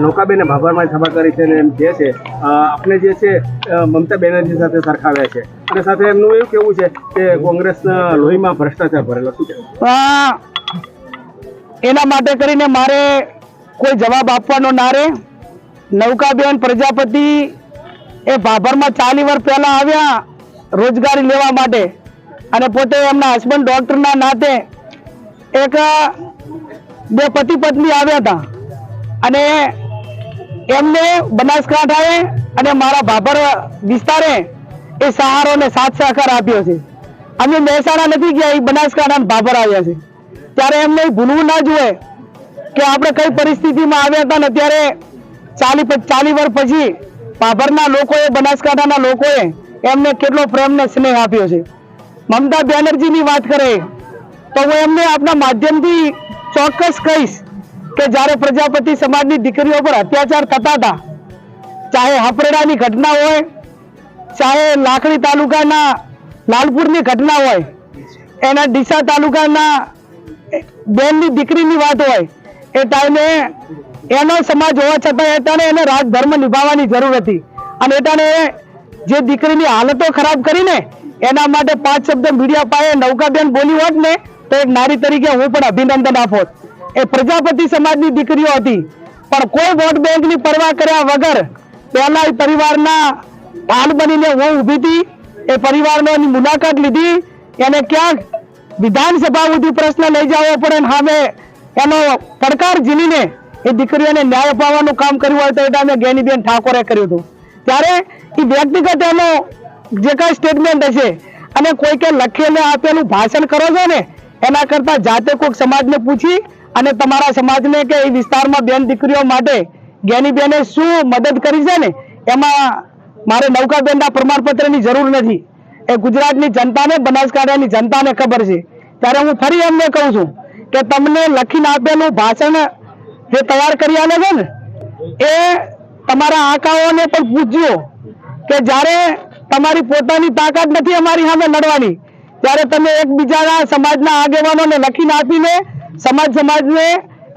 નૌકાબેને ભાભરમાં સભા કરી છે અને એમ કહે છે આપણે જે છે મમતા બેનર્જી સાથે સરખાવ્યા છે અને સાથે એમનું એવું કેવું છે કે કોંગ્રેસના લોહીમાં ભ્રષ્ટાચાર ભરેલો શું છે એના માટે કરીને મારે કોઈ જવાબ આપવાનો ના રહે। નૌકાબેન પ્રજાપતિ એ ભાભરમાં 40 વર્ષ પહેલા આવ્યા રોજગારી લેવા માટે અને પોતે એમના હસબન્ડ ડોક્ટરના નાતે એક બે પતિ પત્ની આવ્યા હતા અને એમને બનાસકાંઠાએ અને મારા ભાભર વિસ્તારે એ સહારો ને સાથ સહકાર આપ્યો છે। અમે મહેસાણા નથી ગયા, એ બનાસકાંઠા ભાભર આવ્યા છે ત્યારે એમને ભૂલવું ના જોઈએ કે આપણે કઈ પરિસ્થિતિમાં આવ્યા હતા ને ત્યારે 40 વર્ષ પછી ભાભરના લોકોએ બનાસકાંઠાના લોકોએ એમને કેટલો પ્રેમ ને સ્નેહ આપ્યો છે। મમતા બેનર્જીની વાત કરે તો હું એમને આપના માધ્યમથી ચોક્કસ કહીશ કે જ્યારે પ્રજાપતિ સમાજની દીકરીઓ પર અત્યાચાર થતા હતા, ચાહે હપરેડાની ઘટના હોય, ચાહે લાખણી તાલુકાના લાલપુરની ઘટના હોય, એના ડીસા તાલુકાના બેનની દીકરીની વાત હોય, એ ટાઈમે એનો સમાજ હોવા છતાં એટાને એને રાજધર્મ નિભાવવાની જરૂર હતી અને એટાને જે દીકરીની હાલતો ખરાબ કરીને એના માટે 5 શબ્દ મીડિયા પાસે નૌકાબેન બોલી હોત ને તો એક નારી તરીકે હું પણ અભિનંદન આપોત। એ પ્રજાપતિ સમાજની દીકરીઓ હતી પણ કોઈ વોટ બેંકની પરવા કર્યા વગર પહેલા એ પરિવારના ઢાલ બનીને હું ઊભી હતી, એ પરિવારની મુલાકાત લીધી, એને ક્યાંક વિધાનસભા સુધી પ્રશ્ન લઈ જવો પડે સામે એનો પડકાર ઝીલીને એ દીકરીઓને ન્યાય અપાવવાનું કામ કર્યું હોય તો એ ટાઈમે જ્ઞાનીબેન ઠાકોરે કર્યું હતું। ત્યારે એ વ્યક્તિગત એનો જે કાંઈ સ્ટેટમેન્ટ હશે અને કોઈકે લખેલું આપેલું ભાષણ કરો છો ને એના કરતા જાતે કોઈક સમાજને પૂછી અને તમારા સમાજને કે એ વિસ્તારમાં બેન દીકરીઓ માટે જ્ઞાનીબેને શું મદદ કરી છે ને એમાં મારે નૌકાબેનના પ્રમાણપત્રની જરૂર નથી। એ ગુજરાતની જનતાને, બનાસકાંઠાની જનતાને ખબર છે। ત્યારે હું ફરી એમને કહું છું કે તમને લખીને આપેલું ભાષણ જે તૈયાર કરી આલે છે ને એ તમારા આકાઓને પણ પૂછજો કે જ્યારે તમારી પોતાની તાકાત નથી અમારી સામે લડવાની ત્યારે તમે એકબીજાના સમાજના આગેવાનોને લખીને આપીને સમાજને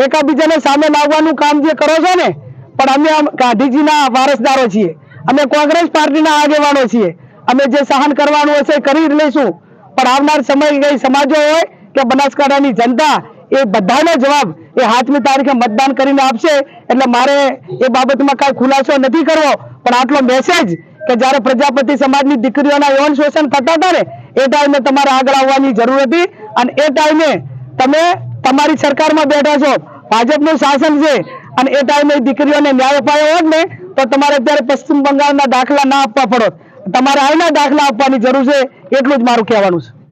એકાબીજાને સામે લાવવાનું કામ જે કરો છો ને, પણ અમે ગાંધીજીના વારસદારો છીએ, અમે કોંગ્રેસ પાર્ટીના આગેવાનો છીએ, અમે જે સહન કરવાનું હશે કરી લઈશું, પણ આવનાર સમય કઈ સમાજો હોય કે બનાસકાંઠાની જનતા એ બધાનો જવાબ એ 7મી તારીખે મતદાન કરીને આપશે। એટલે મારે એ બાબતમાં કાંઈ ખુલાસો નથી કરવો, પણ આટલો મેસેજ કે જ્યારે પ્રજાપતિ સમાજની દીકરીઓના યૌન શોષણ થતા હતા ને એ ટાઈમે તમારે આગળ આવવાની જરૂર હતી અને એ ટાઈમે તમે તમારી સરકારમાં બેઠા છો, ભાજપનું શાસન છે અને એ ટાઈમે દીકરીઓને ન્યાય અપાયો હોત ને તો તમારે અત્યારે પશ્ચિમ બંગાળના દાખલા ના આપવા પડત, તમારે અહીંના દાખલા આપવાની જરૂર છે, એટલું જ મારું કહેવાનું છે।